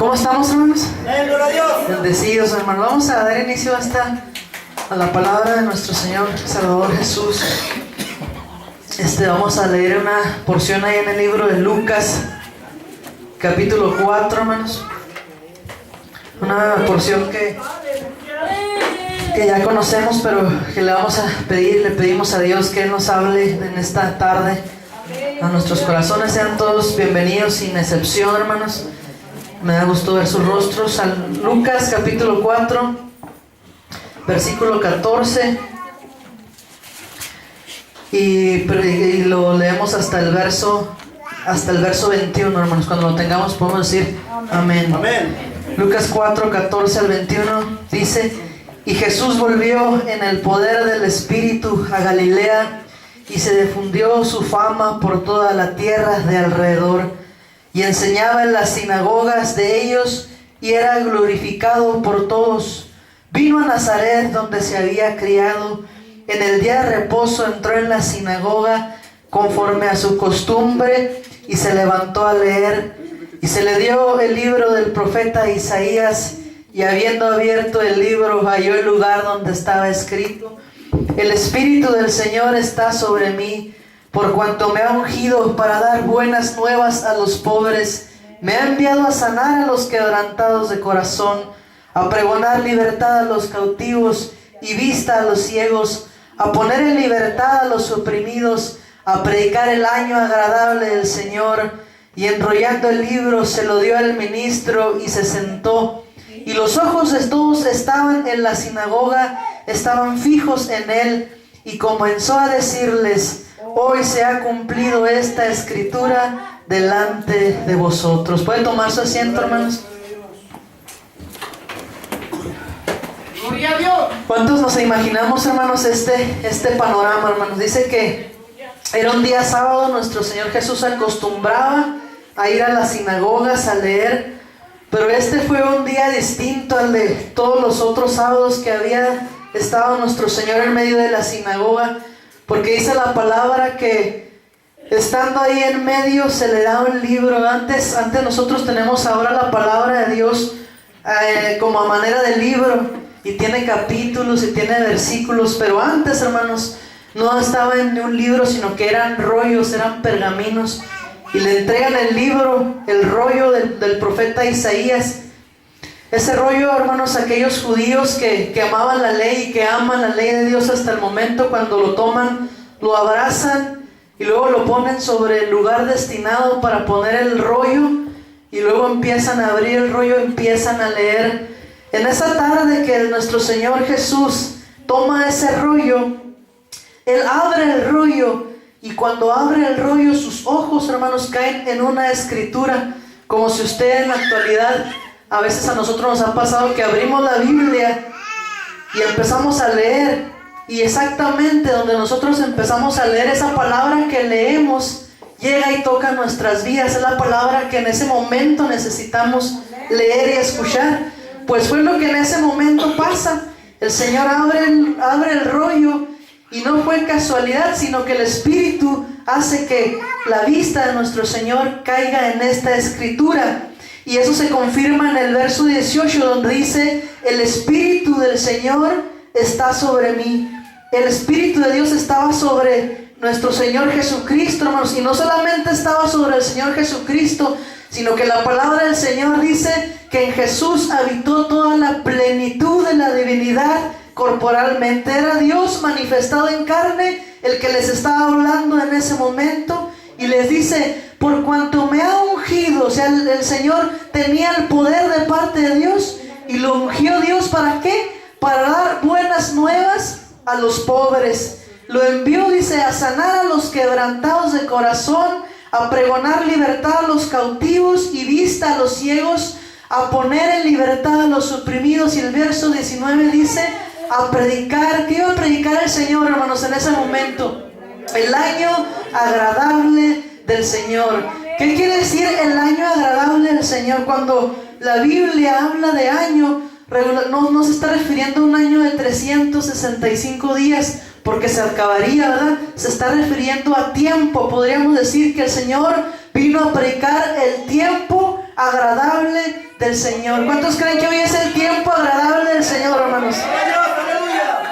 ¿Cómo estamos, hermanos? Gloria a Dios. Bendecidos, hermanos. Vamos a dar inicio a la palabra de nuestro Señor Salvador Jesús. Vamos a leer una porción ahí en el libro de Lucas, capítulo 4, hermanos. Una porción que ya conocemos, pero que le pedimos a Dios que Él nos hable en esta tarde a nuestros corazones. Sean todos bienvenidos sin excepción, hermanos. Me da gusto ver sus rostros. Lucas capítulo 4, versículo 14, y lo leemos hasta el verso 21, hermanos. Cuando lo tengamos podemos decir amén. Amén. Lucas 4, 14 al 21 dice: y Jesús volvió en el poder del Espíritu a Galilea, y se difundió su fama por toda la tierra de alrededor, y enseñaba en las sinagogas de ellos, y era glorificado por todos. Vino a Nazaret, donde se había criado. En el día de reposo entró en la sinagoga conforme a su costumbre, y se levantó a leer. Y se le dio el libro del profeta Isaías, y habiendo abierto el libro, halló el lugar donde estaba escrito: el Espíritu del Señor está sobre mí, por cuanto me ha ungido para dar buenas nuevas a los pobres. Me ha enviado a sanar a los quebrantados de corazón, a pregonar libertad a los cautivos y vista a los ciegos, a poner en libertad a los oprimidos, a predicar el año agradable del Señor. Y enrollando el libro se lo dio al ministro y se sentó. Y los ojos de todos estaban en la sinagoga, estaban fijos en él, y comenzó a decirles: hoy se ha cumplido esta escritura delante de vosotros. ¿Pueden tomar su asiento, hermanos? Gloria a Dios. ¿Cuántos nos imaginamos, hermanos, este panorama, hermanos? Dice que era un día sábado. Nuestro Señor Jesús acostumbraba a ir a las sinagogas a leer, pero este fue un día distinto al de todos los otros sábados que había estado nuestro Señor en medio de la sinagoga, porque dice la palabra que estando ahí en medio se le da un libro. Antes nosotros tenemos ahora la palabra de Dios como a manera de libro, y tiene capítulos y tiene versículos, pero antes, hermanos, no estaba en un libro, sino que eran rollos, eran pergaminos, y le entregan el libro, el rollo del profeta Isaías. Ese rollo, hermanos, aquellos judíos que amaban la ley y que aman la ley de Dios hasta el momento, cuando lo toman, lo abrazan y luego lo ponen sobre el lugar destinado para poner el rollo, y luego empiezan a abrir el rollo, empiezan a leer. En esa tarde que nuestro Señor Jesús toma ese rollo, Él abre el rollo, y cuando abre el rollo, sus ojos, hermanos, caen en una escritura, como si usted en la actualidad, a veces a nosotros nos ha pasado que abrimos la Biblia y empezamos a leer, y exactamente donde nosotros empezamos a leer, esa palabra que leemos llega y toca nuestras vidas. Es la palabra que en ese momento necesitamos leer y escuchar. Pues fue lo que en ese momento pasa. El Señor abre el rollo, y no fue casualidad, sino que el Espíritu hace que la vista de nuestro Señor caiga en esta escritura. Y eso se confirma en el verso 18, donde dice: el Espíritu del Señor está sobre mí. El Espíritu de Dios estaba sobre nuestro Señor Jesucristo, hermanos. Y no solamente estaba sobre el Señor Jesucristo, sino que la palabra del Señor dice que en Jesús habitó toda la plenitud de la divinidad corporalmente. Era Dios manifestado en carne el que les estaba hablando en ese momento, y les dice: por cuanto me ha ungido. O sea, el Señor tenía el poder de parte de Dios, y lo ungió Dios. ¿Para qué? Para dar buenas nuevas a los pobres. Lo envió, dice, a sanar a los quebrantados de corazón, a pregonar libertad a los cautivos y vista a los ciegos, a poner en libertad a los oprimidos. Y el verso 19 dice: a predicar. ¿Qué iba a predicar el Señor, hermanos, en ese momento? El año agradable del Señor. ¿Qué quiere decir el año agradable del Señor? Cuando la Biblia habla de año, no se está refiriendo a un año de 365 días, porque se acabaría, ¿verdad? Se está refiriendo a tiempo. Podríamos decir que el Señor vino a predicar el tiempo agradable del Señor. ¿Cuántos creen que hoy es el tiempo agradable del Señor, hermanos?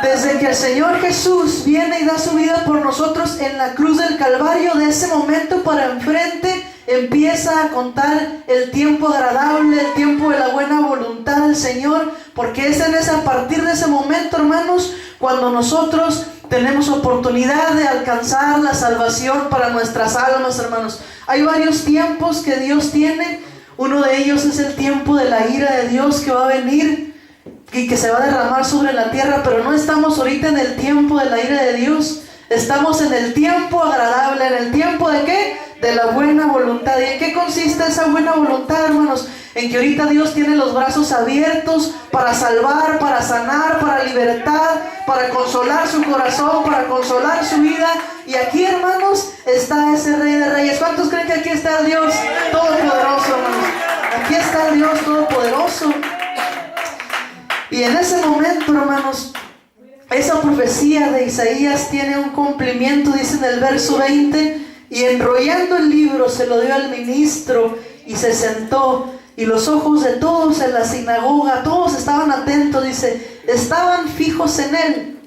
Desde que el Señor Jesús viene y da su vida por nosotros en la cruz del Calvario, de ese momento para enfrente empieza a contar el tiempo agradable, el tiempo de la buena voluntad del Señor, porque es a partir de ese momento, hermanos, cuando nosotros tenemos oportunidad de alcanzar la salvación para nuestras almas, hermanos. Hay varios tiempos que Dios tiene. Uno de ellos es el tiempo de la ira de Dios que va a venir y que se va a derramar sobre la tierra, pero no estamos ahorita en el tiempo de la ira de Dios. Estamos en el tiempo agradable. ¿En el tiempo de qué? De la buena voluntad. ¿Y en qué consiste esa buena voluntad, hermanos? En que ahorita Dios tiene los brazos abiertos para salvar, para sanar, para libertar, para consolar su corazón, para consolar su vida. Y aquí, hermanos, está ese Rey de Reyes. ¿Cuántos creen que aquí está el Dios Todopoderoso, hermanos? Aquí está el Dios Todopoderoso. Y en ese momento, hermanos, esa profecía de Isaías tiene un cumplimiento, dice en el verso 20, y enrollando el libro se lo dio al ministro y se sentó, y los ojos de todos en la sinagoga, todos estaban atentos, dice, estaban fijos en él,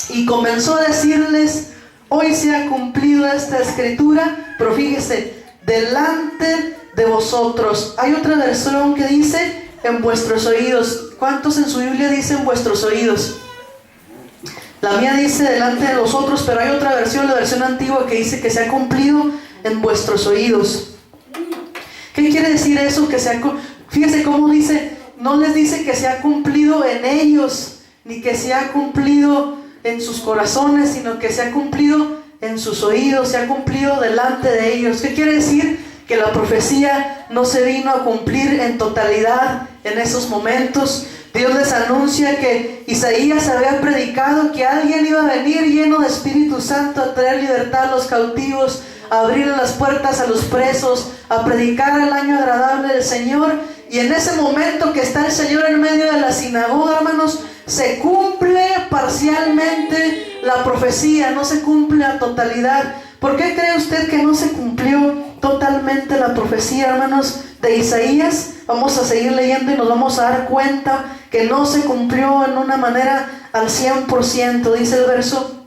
y comenzó a decirles, hoy se ha cumplido esta escritura, pero fíjese, delante de vosotros. Hay otra versión que dice, en vuestros oídos. ¿Cuántos en su Biblia dicen vuestros oídos? La mía dice delante de vosotros, pero hay otra versión, la versión antigua, que dice que se ha cumplido en vuestros oídos. ¿Qué quiere decir eso? Fíjese cómo dice, no les dice que se ha cumplido en ellos, ni que se ha cumplido en sus corazones, sino que se ha cumplido en sus oídos, se ha cumplido delante de ellos. ¿Qué quiere decir? Que la profecía no se vino a cumplir en totalidad en esos momentos. Dios les anuncia que Isaías había predicado que alguien iba a venir lleno de Espíritu Santo a traer libertad a los cautivos, a abrir las puertas a los presos, a predicar el año agradable del Señor. Y en ese momento que está el Señor en medio de la sinagoga, hermanos, se cumple parcialmente la profecía, no se cumple a totalidad. ¿Por qué cree usted que no se cumplió totalmente la profecía, hermanos, de Isaías? Vamos a seguir leyendo y nos vamos a dar cuenta que no se cumplió en una manera al 100%. Dice el verso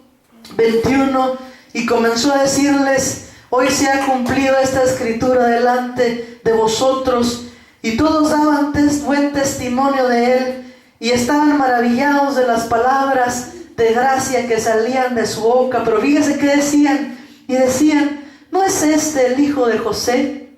21, y comenzó a decirles, hoy se ha cumplido esta escritura delante de vosotros. Y todos daban buen testimonio de él, y estaban maravillados de las palabras de gracia que salían de su boca. Pero fíjese que decían, y decían, ¿no es este el hijo de José?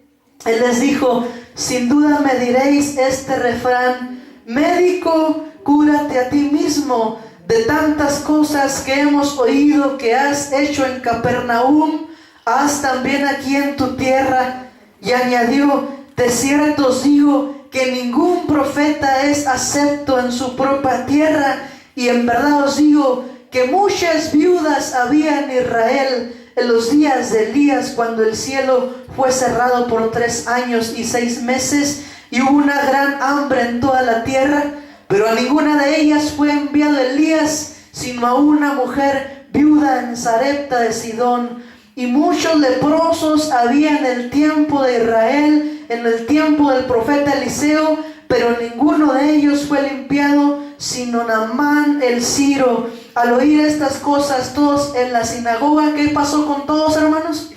Él les dijo, sin duda me diréis este refrán, médico, cúrate a ti mismo, de tantas cosas que hemos oído que has hecho en Capernaum, haz también aquí en tu tierra. Y añadió, de cierto os digo que ningún profeta es acepto en su propia tierra, y en verdad os digo que muchas viudas había en Israel en los días de Elías, cuando el cielo fue cerrado por 3 años y 6 meses, y hubo una gran hambre en toda la tierra, pero a ninguna de ellas fue enviado Elías, sino a una mujer viuda en Sarepta de Sidón. Y muchos leprosos había en el tiempo de Israel, en el tiempo del profeta Eliseo, pero ninguno de ellos fue limpiado, sino Naamán el Sirio. Al oír estas cosas, todos en la sinagoga, ¿qué pasó con todos, hermanos?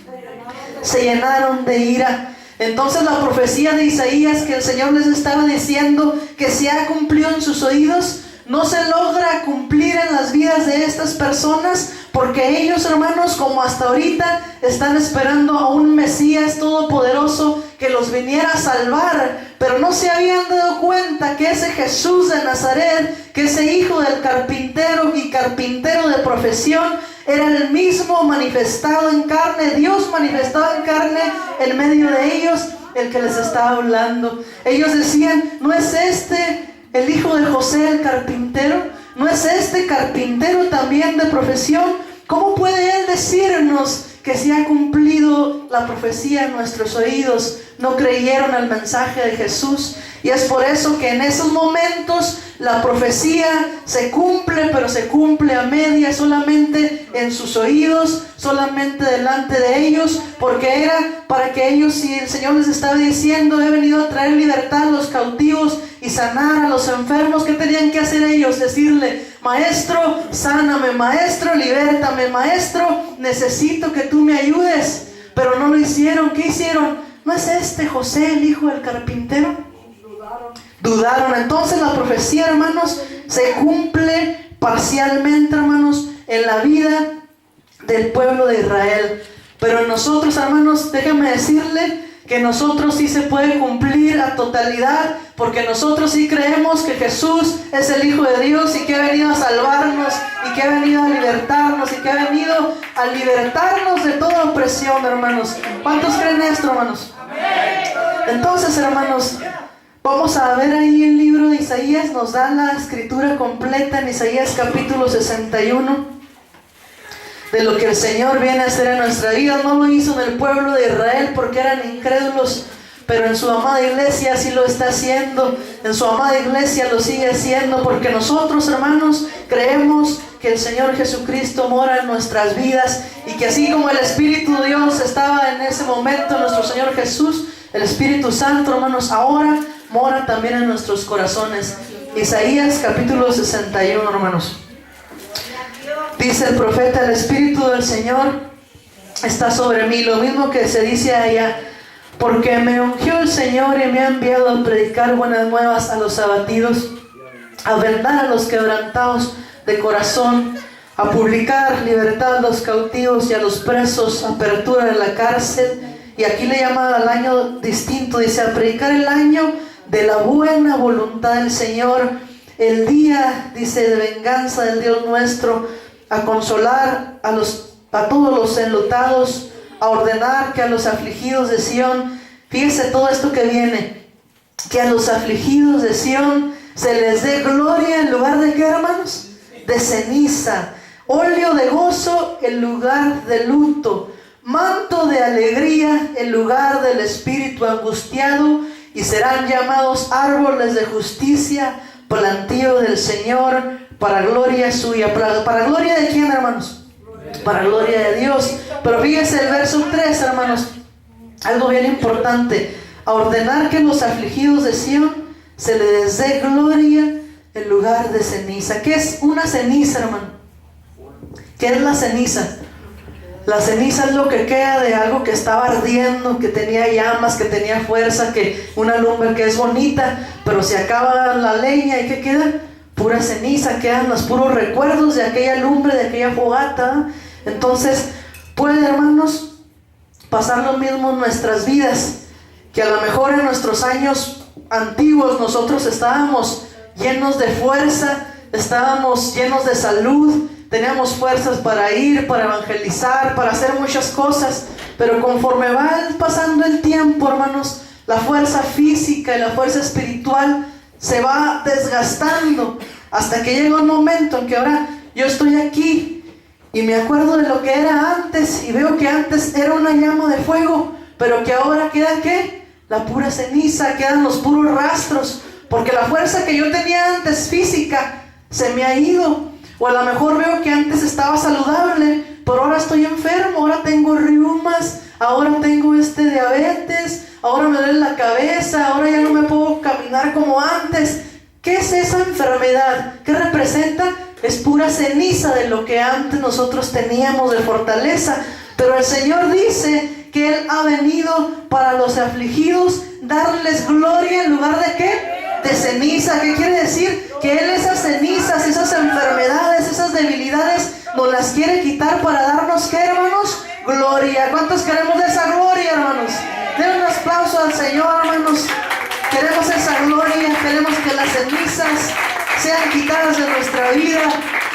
Se llenaron de ira. Entonces la profecía de Isaías que el Señor les estaba diciendo que se ha cumplido en sus oídos, no se logra cumplir en las vidas de estas personas, porque ellos, hermanos, como hasta ahorita, están esperando a un Mesías todopoderoso que los viniera a salvar, pero no se habían dado cuenta que ese Jesús de Nazaret, que ese hijo del carpintero y carpintero de profesión, era el mismo manifestado en carne, Dios manifestado en carne en medio de ellos, el que les estaba hablando. Ellos decían, ¿no es este el hijo de José el carpintero? ¿No es este carpintero también de profesión? ¿Cómo puede él decirnos que se ha cumplido la profecía en nuestros oídos. No creyeron al mensaje de Jesús. Y es por eso que en esos momentos la profecía se cumple, pero se cumple a media, solamente en sus oídos, solamente delante de ellos, porque era para que ellos, si el Señor les estaba diciendo, he venido a traer libertad a los cautivos y sanar a los enfermos, ¿qué tenían que hacer ellos? Decirle, maestro, sáname, maestro, libértame, maestro, necesito que tú me ayudes. Pero no lo hicieron. ¿Qué hicieron? ¿No es este José, el hijo del carpintero? Dudaron. Entonces la profecía, hermanos, se cumple parcialmente, hermanos, en la vida del pueblo de Israel. Pero en nosotros, hermanos, déjenme decirle que nosotros sí se puede cumplir a totalidad, porque nosotros sí creemos que Jesús es el Hijo de Dios y que ha venido a salvarnos y que ha venido a libertarnos y que ha venido a libertarnos de toda opresión, hermanos. ¿Cuántos creen esto, hermanos? Entonces, hermanos, vamos a ver ahí el libro de Isaías. Nos da la escritura completa en Isaías capítulo 61 de lo que el Señor viene a hacer en nuestra vida. No lo hizo en el pueblo de Israel porque eran incrédulos, pero en su amada iglesia sí lo está haciendo. En su amada iglesia lo sigue haciendo, porque nosotros, hermanos, creemos que el Señor Jesucristo mora en nuestras vidas, y que así como el Espíritu de Dios estaba en ese momento en nuestro Señor Jesús, el Espíritu Santo, hermanos, ahora mora también en nuestros corazones. Isaías capítulo 61, hermanos. Dice el profeta, el Espíritu del Señor está sobre mí, lo mismo que se dice allá, porque me ungió el Señor y me ha enviado a predicar buenas nuevas a los abatidos, a vendar a los quebrantados de corazón, a publicar libertad a los cautivos y a los presos, apertura de la cárcel. Y aquí le llama al año distinto, dice, a predicar el año de la buena voluntad del Señor, el día, dice, de venganza del Dios nuestro, a consolar a todos los enlutados, a ordenar que a los afligidos de Sión, fíjese todo esto que viene, que a los afligidos de Sión se les dé gloria en lugar de ¿qué, hermanos? De ceniza, óleo de gozo en lugar de luto, manto de alegría en lugar del espíritu angustiado, y serán llamados árboles de justicia, plantío del Señor, para gloria suya. ¿Para gloria de quién, hermanos? Para gloria de Dios. Pero fíjense el verso 3, hermanos, algo bien importante: a ordenar que los afligidos de Sión se les dé gloria en lugar de ceniza. ¿Qué es una ceniza, hermano? ¿Qué es la ceniza? La ceniza es lo que queda de algo que estaba ardiendo, que tenía llamas, que tenía fuerza, que una lumbre que es bonita, pero se acaba la leña y ¿qué queda? Pura ceniza, quedan los puros recuerdos de aquella lumbre, de aquella fogata. Entonces, puede, hermanos, pasar lo mismo en nuestras vidas, que a lo mejor en nuestros años antiguos nosotros estábamos llenos de fuerza, estábamos llenos de salud, teníamos fuerzas para ir, para evangelizar, para hacer muchas cosas, pero conforme va pasando el tiempo, hermanos, la fuerza física y la fuerza espiritual se va desgastando, hasta que llega un momento en que ahora yo estoy aquí y me acuerdo de lo que era antes, y veo que antes era una llama de fuego, pero que ahora queda ¿qué? La pura ceniza, quedan los puros rastros, porque la fuerza que yo tenía antes física se me ha ido. O a lo mejor veo que antes estaba saludable, pero ahora estoy enfermo, ahora tengo reumas, ahora tengo diabetes, ahora me duele la cabeza, ahora ya no me puedo caminar como antes. ¿Qué es esa enfermedad? ¿Qué representa? Es pura ceniza de lo que antes nosotros teníamos de fortaleza. Pero el Señor dice que Él ha venido para los afligidos, darles gloria en lugar de ¿qué? De ceniza. ¿Qué quiere decir? Que Él esas cenizas, esas enfermedades, esas debilidades nos las quiere quitar para darnos ¿qué, hermanos? Gloria. ¿Cuántos queremos de esa gloria, hermanos? Den un aplauso al Señor, hermanos. Queremos esa gloria, queremos que las cenizas sean quitadas de nuestra vida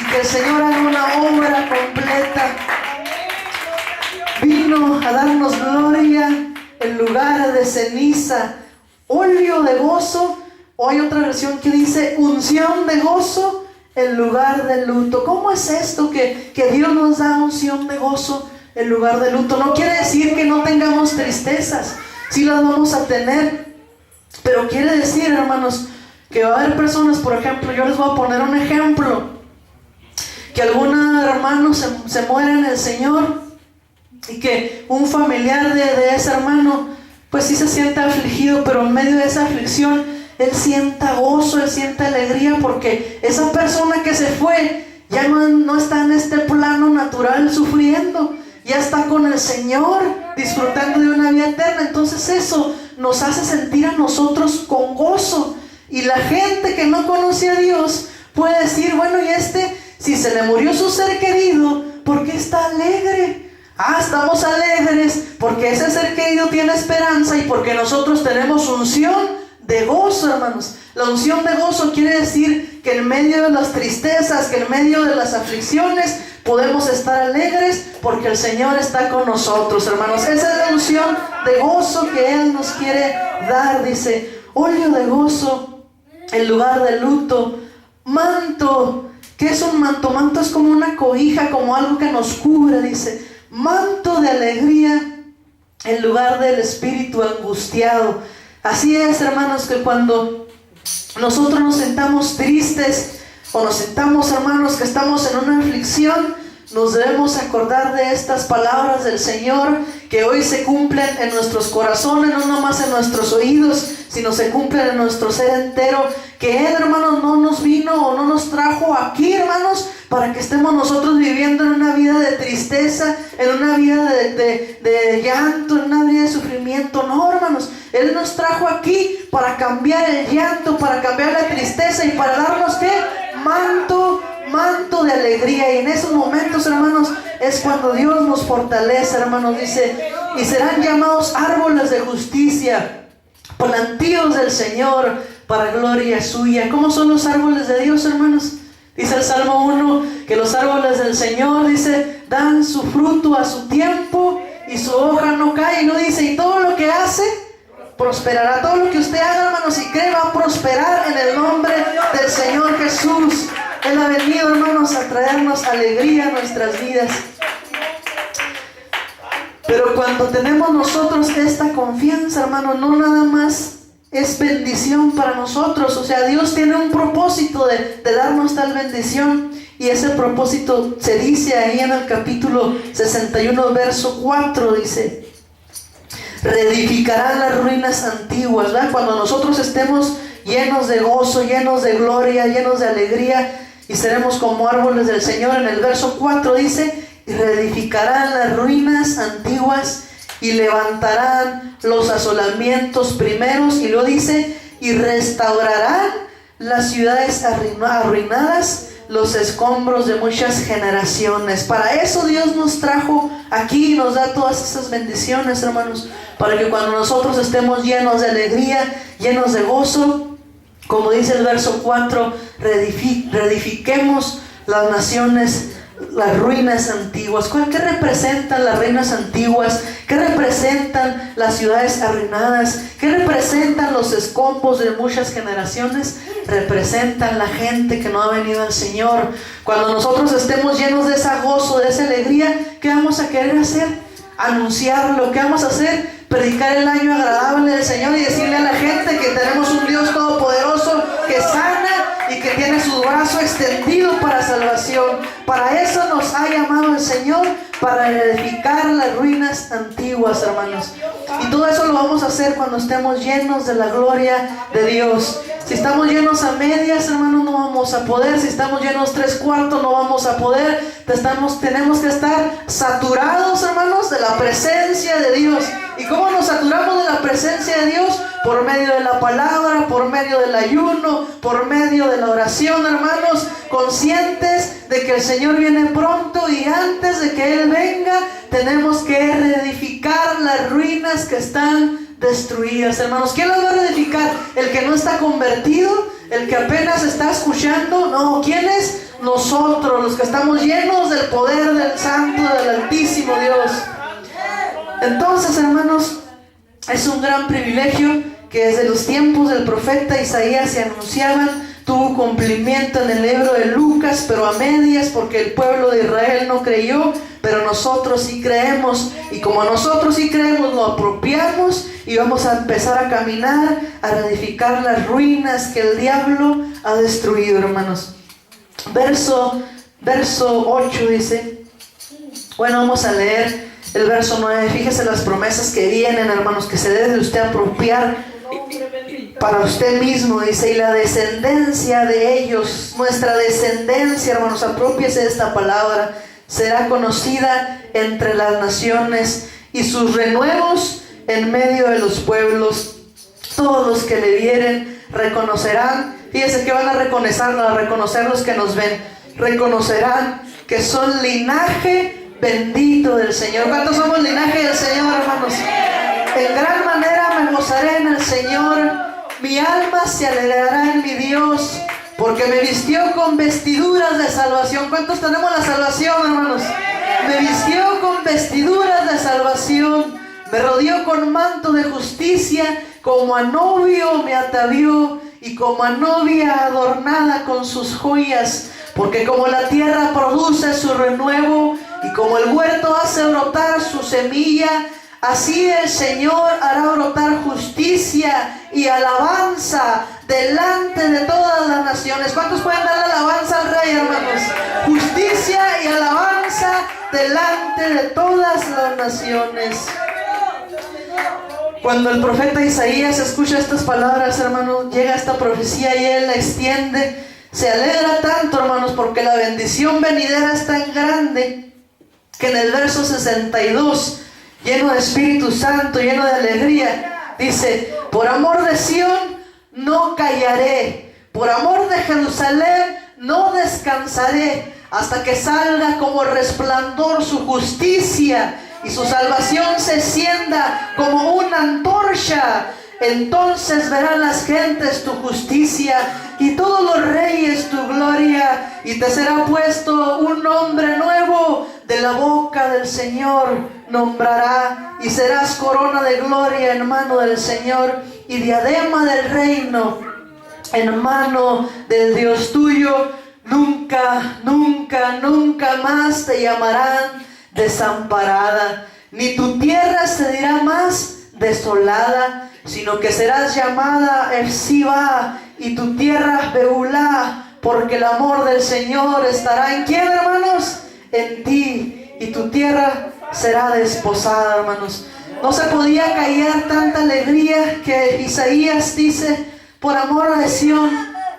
y que el Señor haga una obra completa. Vino a darnos gloria en lugar de ceniza, óleo de gozo, o hay otra versión que dice unción de gozo en lugar de luto. ¿Cómo es esto que Dios nos da unción de gozo el lugar de luto. No quiere decir que no tengamos tristezas, sí las vamos a tener, pero quiere decir, hermanos, que va a haber personas, por ejemplo, yo les voy a poner un ejemplo, que algún hermano se muere en el Señor y que un familiar de ese hermano pues sí se siente afligido, pero en medio de esa aflicción él sienta gozo, él siente alegría, porque esa persona que se fue ya no está en este plano natural sufriendo, ya está con el Señor disfrutando de una vida eterna. Entonces eso nos hace sentir a nosotros con gozo, y la gente que no conoce a Dios puede decir, bueno, y si se le murió su ser querido, ¿por qué está alegre? Estamos alegres porque ese ser querido tiene esperanza y porque nosotros tenemos unción de gozo, hermanos. La unción de gozo quiere decir que en medio de las tristezas, que en medio de las aflicciones, podemos estar alegres porque el Señor está con nosotros, hermanos. Esa es la unción de gozo que Él nos quiere dar. Dice, óleo de gozo en lugar de luto, manto. ¿Qué es un manto? Manto es como una cobija, como algo que nos cubre, dice. Manto de alegría en lugar del espíritu angustiado. Así es, hermanos, que cuando nosotros nos sentamos tristes o nos sentamos, hermanos, que estamos en una aflicción, nos debemos acordar de estas palabras del Señor que hoy se cumplen en nuestros corazones, no nomás en nuestros oídos, sino se cumplen en nuestro ser entero. Que Él, hermanos, no nos vino o no nos trajo aquí, hermanos, para que estemos nosotros viviendo en una vida de tristeza, en una vida de llanto, en una vida de sufrimiento. No, hermanos, Él nos trajo aquí para cambiar el llanto, para cambiar la tristeza y para darnos, ¿qué? Manto de alegría. Y en esos momentos, hermanos, es cuando Dios nos fortalece, hermanos. Dice, y serán llamados árboles de justicia, plantíos del Señor, para gloria suya. ¿Cómo son los árboles de Dios, hermanos? Dice el Salmo 1 que los árboles del Señor, dice, dan su fruto a su tiempo y su hoja no cae. Y no dice, y todo lo que hace prosperará. Todo lo que usted haga, hermanos, y cree, va a prosperar en el nombre del Señor Jesús. Él ha venido, hermanos, a traernos alegría a nuestras vidas. Pero cuando tenemos nosotros esta confianza, hermanos, no nada más es bendición para nosotros. O sea, Dios tiene un propósito de darnos tal bendición. Y ese propósito se dice ahí en el capítulo 61, verso 4, dice, reedificarán las ruinas antiguas, ¿verdad? Cuando nosotros estemos llenos de gozo, llenos de gloria, llenos de alegría, y seremos como árboles del Señor. En el verso 4 dice, y reedificarán las ruinas antiguas y levantarán los asolamientos primeros. Y luego dice, y restaurarán las ciudades arruinadas, los escombros de muchas generaciones. Para eso Dios nos trajo aquí y nos da todas esas bendiciones, hermanos, para que cuando nosotros estemos llenos de alegría, llenos de gozo, como dice el verso 4, reedifiquemos las naciones, las ruinas antiguas. ¿Qué representan las ruinas antiguas? ¿Qué representan las ciudades arruinadas? ¿Qué representan los escombros de muchas generaciones? Representan la gente que no ha venido al Señor. Cuando nosotros estemos llenos de esa gozo, de esa alegría, ¿qué vamos a querer hacer? Anunciarlo. ¿Qué vamos a hacer? Predicar el año agradable del Señor y decirle a la gente que tenemos un Dios todopoderoso que sana y que tiene su brazo extendido para salvación. Para eso nos ha llamado el Señor, para edificar las ruinas antiguas, hermanos. Y todo eso lo vamos a hacer cuando estemos llenos de la gloria de Dios. Si estamos llenos a medias, hermanos, no vamos a poder. Si estamos llenos 3/4, no vamos a poder. Tenemos que estar saturados, hermanos, de la presencia de Dios. ¿Y cómo nos saturamos de la presencia de Dios? Por medio de la palabra, por medio del ayuno, por medio de la oración, hermanos, conscientes de que el Señor viene pronto, y antes de que Él venga, tenemos que reedificar las ruinas que están destruidas, hermanos. ¿Quién las va a reedificar? ¿El que no está convertido? ¿El que apenas está escuchando? No, ¿quién es? Nosotros, los que estamos llenos del poder del Santo, del Altísimo Dios. Entonces, hermanos, es un gran privilegio que desde los tiempos del profeta Isaías se anunciaban tuvo cumplimiento en el libro de Lucas, pero a medias, porque el pueblo de Israel no creyó, pero nosotros sí creemos, y como nosotros sí creemos, lo apropiamos y vamos a empezar a caminar, a reedificar las ruinas que el diablo ha destruido, hermanos. Verso 8 dice, bueno, vamos a leer el verso 9. Fíjese las promesas que vienen, hermanos, que se debe de usted apropiar para usted mismo. Dice, y la descendencia de ellos, nuestra descendencia, hermanos, aprópiese de esta palabra, será conocida entre las naciones, y sus renuevos en medio de los pueblos. Todos los que le vieren reconocerán. Fíjense que van a reconocer los que nos ven. Reconocerán que son linaje bendito del Señor. ¿Cuántos somos linaje del Señor, hermanos? En gran manera me gozaré en el Señor. Mi alma se alegrará en mi Dios, porque me vistió con vestiduras de salvación. ¿Cuántos tenemos la salvación, hermanos? Me vistió con vestiduras de salvación. Me rodeó con manto de justicia. Como a novio me atavió, y como a novia adornada con sus joyas. Porque como la tierra produce su renuevo, y como el huerto hace brotar su semilla, así el Señor hará brotar justicia y alabanza delante de todas las naciones. ¿Cuántos pueden dar alabanza al Rey, hermanos? Justicia y alabanza delante de todas las naciones. Cuando el profeta Isaías escucha estas palabras, hermanos, llega esta profecía y él la extiende. Se alegra tanto, hermanos, porque la bendición venidera es tan grande, que en el verso 62, lleno de Espíritu Santo, lleno de alegría, dice, por amor de Sión no callaré, por amor de Jerusalén no descansaré, hasta que salga como resplandor su justicia, y su salvación se encienda como una antorcha. Entonces verán las gentes tu justicia, y todos los reyes tu gloria, y te será puesto un nombre nuevo, de la boca del Señor nombrará, y serás corona de gloria en mano del Señor, y diadema del reino en mano del Dios tuyo. Nunca, nunca, nunca más te llamarán desamparada, ni tu tierra se dirá más desolada, sino que serás llamada Efsiba, y tu tierra Beulá, porque el amor del Señor estará ¿en quién, hermanos? En ti, y tu tierra será desposada, hermanos. No se podía callar tanta alegría que Isaías dice, por amor de Sión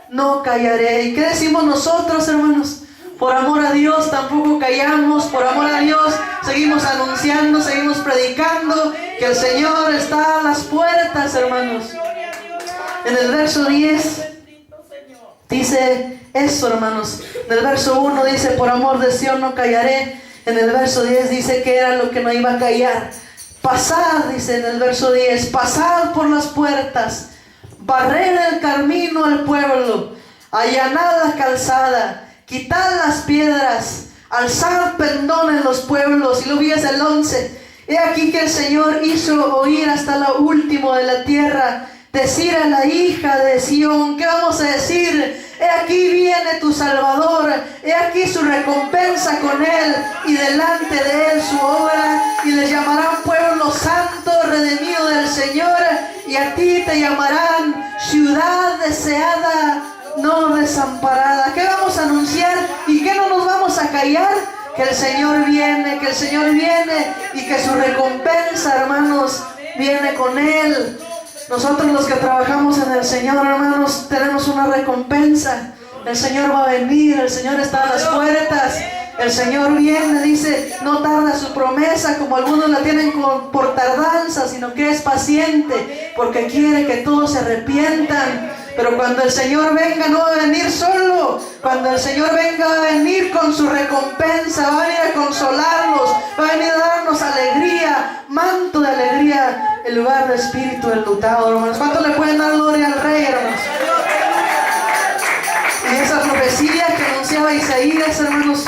no callaré. ¿Y qué decimos nosotros, hermanos? Por amor a Dios tampoco callamos. Por amor a Dios seguimos anunciando, seguimos predicando que el Señor está a las puertas, hermanos. En el verso 10 dice eso, hermanos. En el verso 1 dice, por amor de Sión no callaré. En el verso 10 dice que era lo que no iba a callar. Pasad, dice en el verso 10, pasad por las puertas, barred el camino al pueblo, allanad la calzada, quitad las piedras, alzad pendón en los pueblos. Y luego viene el 11. He aquí que el Señor hizo oír hasta lo último de la tierra, decir a la hija de Sión. ¿Qué vamos a decir? He aquí viene tu Salvador, he aquí su recompensa con él, y delante de él su obra, y le llamarán pueblo santo, redimido del Señor, y a ti te llamarán ciudad deseada, no desamparada. ¿Qué vamos a anunciar y qué no nos vamos a callar? Que el Señor viene, que el Señor viene, y que su recompensa, hermanos, viene con él. Nosotros los que trabajamos en el Señor, hermanos, tenemos una recompensa. El Señor va a venir, el Señor está a las puertas, el Señor viene, dice, no tarda su promesa como algunos la tienen por tardanza, sino que es paciente, porque quiere que todos se arrepientan. Pero cuando el Señor venga no va a venir solo. Cuando el Señor venga va a venir con su recompensa, va a venir a consolarnos, va a venir a darnos alegría, manto de alegría, en lugar de espíritu enlutado, hermanos. ¿Cuánto le pueden dar gloria al Rey, hermanos? Y esa profecía que anunciaba Isaías, hermanos,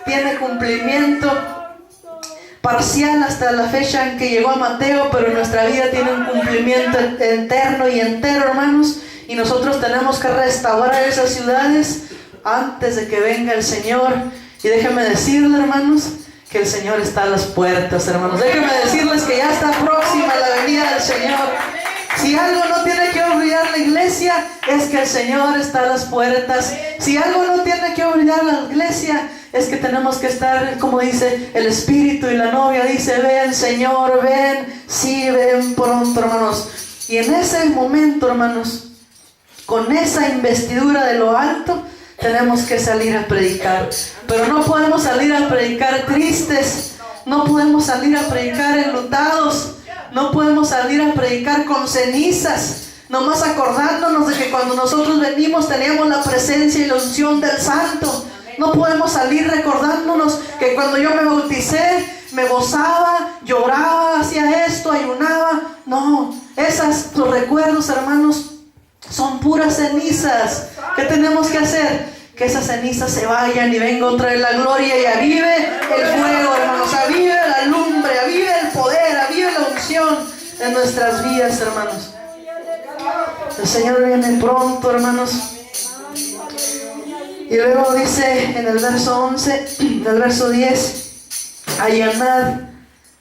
tiene cumplimiento parcial hasta la fecha en que llegó a Mateo, pero nuestra vida tiene un cumplimiento eterno y entero, hermanos. y nosotros tenemos que restaurar esas ciudades antes de que venga el Señor. Y déjenme decirles, hermanos, que el Señor está a las puertas, hermanos. Déjenme decirles que ya está próxima la venida del Señor. Si algo no tiene que olvidar la iglesia, es que el Señor está a las puertas. Si algo no tiene que olvidar la iglesia, es que tenemos que estar, como dice el Espíritu y la novia dice, ven Señor, ven, sí, ven pronto, hermanos. Y en ese momento, hermanos, con esa investidura de lo alto, tenemos que salir a predicar. Pero no podemos salir a predicar tristes, no podemos salir a predicar enlutados, no podemos salir a predicar con cenizas, nomás acordándonos de que cuando nosotros venimos teníamos la presencia y la unción del Santo. No podemos salir recordándonos que cuando yo me bauticé, me gozaba, lloraba, hacía esto, ayunaba. No, los recuerdos, hermanos, son puras cenizas. ¿Qué tenemos que hacer? Que esas cenizas se vayan y venga otra vez la gloria y avive el fuego, hermanos, avive la lumbre, avive el poder, avive la unción en nuestras vidas, hermanos. El Señor viene pronto, hermanos. Y luego dice en el verso 11, en el verso 10, allanad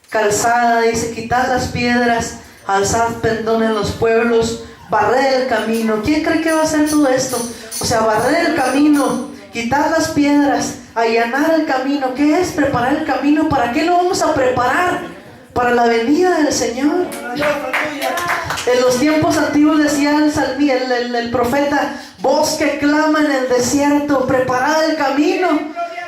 calzada, dice, quitad las piedras, alzad pendón en los pueblos, barred el camino. ¿Quién cree que va a hacer todo esto? O sea, barrer el camino, quitar las piedras, allanar el camino. ¿Qué es preparar el camino? ¿Para qué lo vamos a preparar? Para la venida del Señor. En los tiempos antiguos decía el profeta, voz que clama en el desierto, preparad el camino.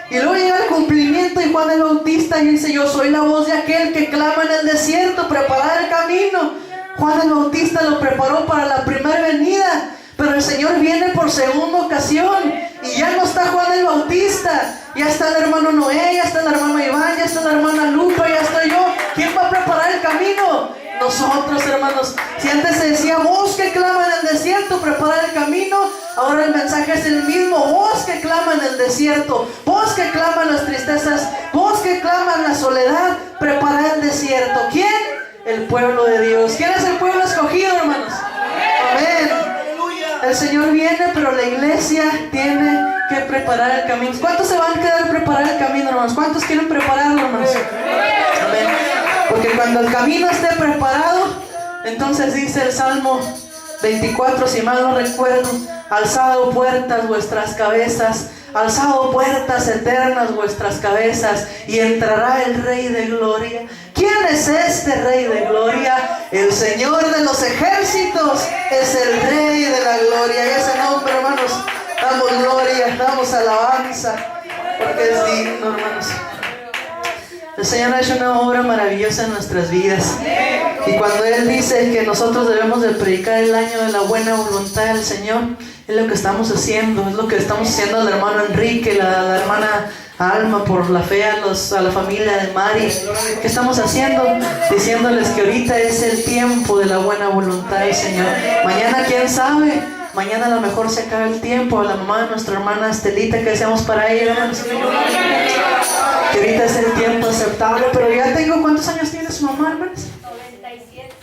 Y luego llega el cumplimiento y Juan el Bautista y dice, yo soy la voz de aquel que clama en el desierto, preparad el camino. Juan el Bautista lo preparó para la primera venida, pero el Señor viene por segunda ocasión y ya no está Juan el Bautista, ya está el hermano Noé, ya está el hermano Iván, ya está la hermana Lupa, ya estoy yo. ¿Quién va a preparar el camino? Nosotros, hermanos. Si antes se decía voz que clama en el desierto, prepara el camino, ahora el mensaje es el mismo, voz que clama en el desierto, voz que clama en las tristezas, voz que clama en la soledad, prepara el desierto. ¿Quién? El pueblo de Dios. ¿Quién es el pueblo escogido, hermanos? Amén. El Señor viene, pero la iglesia tiene que preparar el camino. ¿Cuántos se van a quedar a preparar el camino, hermanos? ¿Cuántos quieren prepararlo, hermanos? Amén. Porque cuando el camino esté preparado, entonces dice el Salmo 24, si mal no recuerdo, alzado puertas vuestras cabezas, alzado puertas eternas vuestras cabezas, y entrará el Rey de Gloria. ¿Quién es este Rey de Gloria? El Señor de los ejércitos es el Rey de la Gloria. Y ese nombre, hermanos, damos gloria, damos alabanza, porque es digno, hermanos. El Señor ha hecho una obra maravillosa en nuestras vidas. Y cuando Él dice que nosotros debemos de predicar el año de la buena voluntad del Señor, es lo que estamos haciendo. Es lo que estamos haciendo al hermano Enrique, la hermana Alma, por la fe a la familia de Mari. ¿Qué estamos haciendo? Diciéndoles que ahorita es el tiempo de la buena voluntad del Señor. Mañana, ¿quién sabe? Mañana a lo mejor se acaba el tiempo. A la mamá de nuestra hermana Estelita, ¿qué deseamos para ella, hermanos? Que ahorita es el tiempo aceptable, pero ya tengo, ¿cuántos años tiene su mamá, hermanos? 97.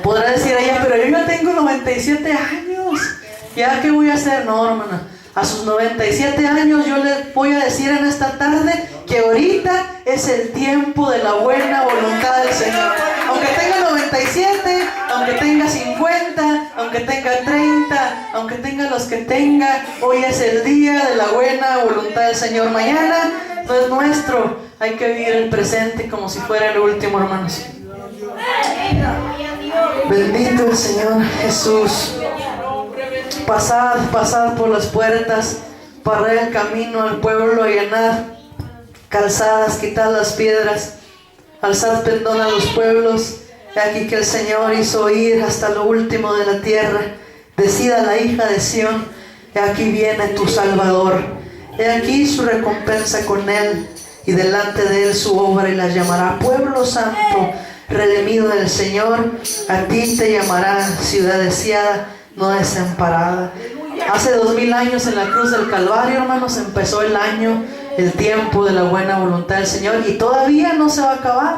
Podrá decir ella, pero yo ya tengo 97 años. ¿Ya qué voy a hacer? No, hermana. A sus 97 años yo le voy a decir en esta tarde que ahorita es el tiempo de la buena voluntad del Señor. Aunque tenga 97, aunque tenga 50, aunque tenga 30, aunque tenga los que tenga, hoy es el día de la buena voluntad del Señor. Mañana no es nuestro, hay que vivir el presente como si fuera el último, hermanos. Bendito el Señor Jesús. Pasad por las puertas, barred el camino al pueblo, allanad calzadas, quitad las piedras, alzad pendón a los pueblos. He aquí que el Señor hizo oír hasta lo último de la tierra. Decida la hija de Sión, he aquí viene tu Salvador. He aquí su recompensa con él, y delante de él su obra, y la llamará pueblo santo, redimido del Señor. A ti te llamará ciudad deseada, no desamparada. Hace 2000 años en la cruz del Calvario, hermanos, empezó el año, el tiempo de la buena voluntad del Señor, y todavía no se va a acabar.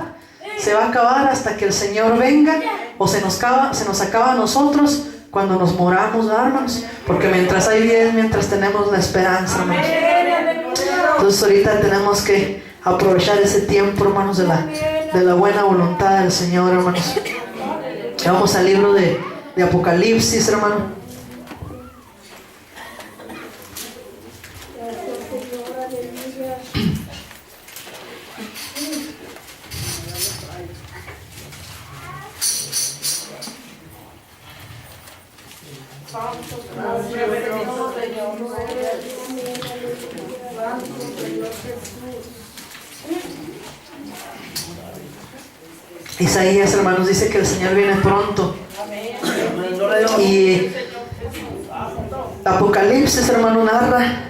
Se va a acabar hasta que el Señor venga, o se nos acaba a nosotros cuando nos moramos, hermanos, porque mientras hay vida, mientras tenemos la esperanza, hermanos. Entonces ahorita tenemos que aprovechar ese tiempo, hermanos, de la buena voluntad del Señor, hermanos. Vamos al libro de Apocalipsis, hermano. Isaías, hermanos, dice que el Señor viene pronto. Y Apocalipsis, hermano, narra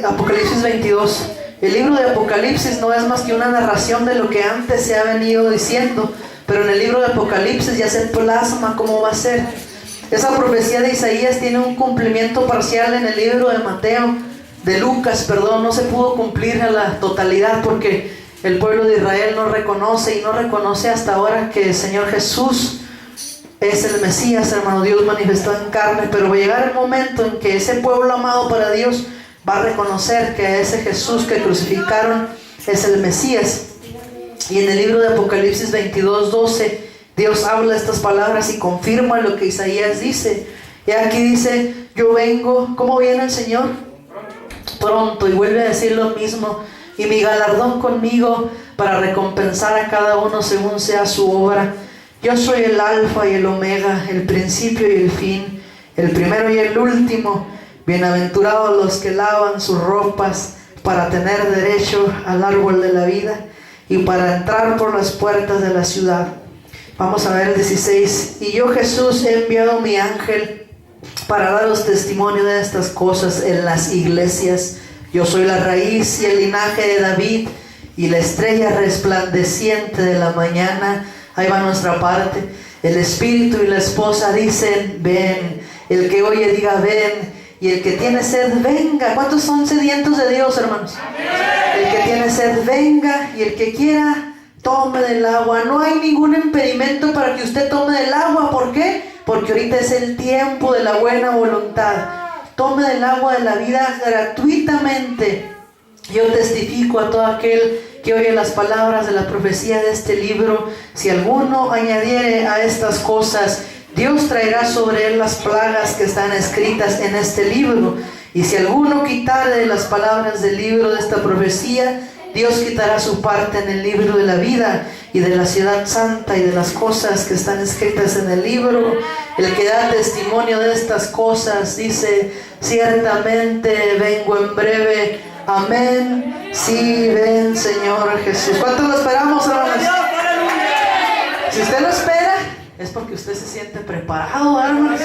Apocalipsis 22. El libro de Apocalipsis no es más que una narración de lo que antes se ha venido diciendo, pero en el libro de Apocalipsis ya se plasma cómo va a ser. Esa profecía de Isaías tiene un cumplimiento parcial en el libro de Lucas, no se pudo cumplir a la totalidad porque el pueblo de Israel no reconoce hasta ahora que el Señor Jesús es el Mesías, hermano. Dios manifestó en carne, pero va a llegar el momento en que ese pueblo amado para Dios va a reconocer que ese Jesús que crucificaron es el Mesías. Y en el libro de Apocalipsis 22:12 Dios habla estas palabras y confirma lo que Isaías dice. Y aquí dice: yo vengo. ¿Cómo viene el Señor? Pronto. Y vuelve a decir lo mismo: y mi galardón conmigo para recompensar a cada uno según sea su obra. Yo soy el alfa y el omega, el principio y el fin, el primero y el último. Bienaventurados los que lavan sus ropas para tener derecho al árbol de la vida y para entrar por las puertas de la ciudad. Vamos a ver el 16. Y yo, Jesús, he enviado mi ángel para daros testimonio de estas cosas en las iglesias. Yo soy la raíz y el linaje de David y la estrella resplandeciente de la mañana. Ahí va nuestra parte. El espíritu y la esposa dicen: ven. El que oye diga: ven. Y el que tiene sed, venga. ¿Cuántos son sedientos de Dios, hermanos? El que tiene sed, venga. Y el que quiera, tome del agua. No hay ningún impedimento para que usted tome del agua. ¿Por qué? Porque ahorita es el tiempo de la buena voluntad. Tome del agua de la vida gratuitamente. Yo testifico a todo aquel que oye las palabras de la profecía de este libro: si alguno añadiere a estas cosas, Dios traerá sobre él las plagas que están escritas en este libro. Y si alguno quitare de las palabras del libro de esta profecía, Dios quitará su parte en el libro de la vida y de la ciudad santa y de las cosas que están escritas en el libro. El que da testimonio de estas cosas dice: ciertamente vengo en breve. Amén. Sí, ven, Señor Jesús. ¿Cuánto lo esperamos, hermanos? Si usted lo espera, es porque usted se siente preparado, hermanos.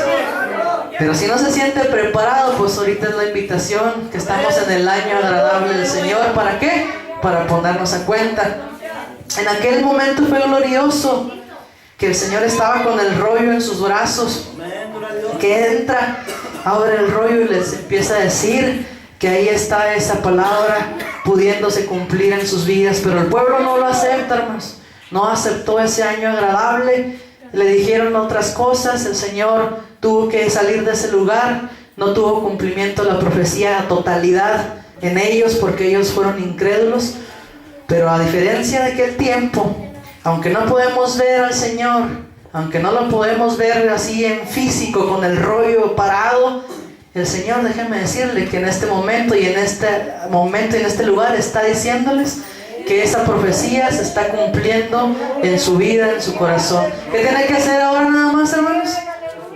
Pero si no se siente preparado, pues ahorita es la invitación, que estamos en el año agradable del Señor. ¿Para qué? Para ponernos a cuenta. En aquel momento fue glorioso, que el Señor estaba con el rollo en sus brazos, que entra, abre el rollo y les empieza a decir que ahí está esa palabra pudiéndose cumplir en sus vidas. Pero el pueblo no lo acepta, hermanos. No aceptó ese año agradable. Le dijeron otras cosas. El Señor tuvo que salir de ese lugar. No tuvo cumplimiento la profecía a totalidad en ellos, porque ellos fueron incrédulos. Pero a diferencia de aquel tiempo, aunque no podemos ver al Señor, aunque no lo podemos ver así en físico con el rollo parado, el Señor, déjenme decirle que en este momento y en este lugar está diciéndoles que esa profecía se está cumpliendo en su vida, en su corazón. ¿Qué tiene que hacer ahora nada más, hermanos?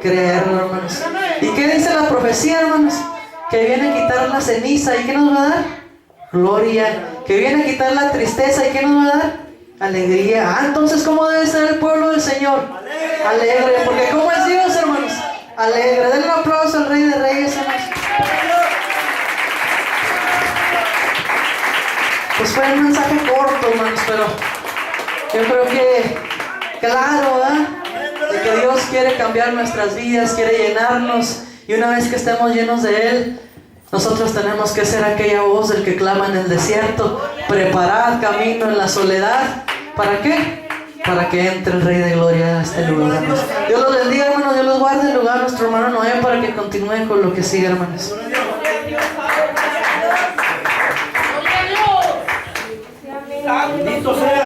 Creerlo, hermanos. ¿Y qué dice la profecía, hermanos? Que viene a quitar la ceniza. ¿Y qué nos va a dar? Gloria. Que viene a quitar la tristeza. ¿Y qué nos va a dar? Alegría. Entonces, ¿cómo debe ser el pueblo del Señor? Alegre. Porque ¿cómo es Dios, hermanos? Alegre. Denle un aplauso al Rey de Reyes, hermanos. Pues fue un mensaje corto, hermanos, pero yo creo que claro, ¿verdad? De que Dios quiere cambiar nuestras vidas, quiere llenarnos, y una vez que estemos llenos de Él, nosotros tenemos que ser aquella voz del que clama en el desierto: preparad camino en la soledad. ¿Para qué? Para que entre el Rey de Gloria a este lugar, hermanos. Dios los bendiga, hermanos. Dios los nuestro hermano Noé para que continúe con lo que sigue, hermanos. Gloria a Dios.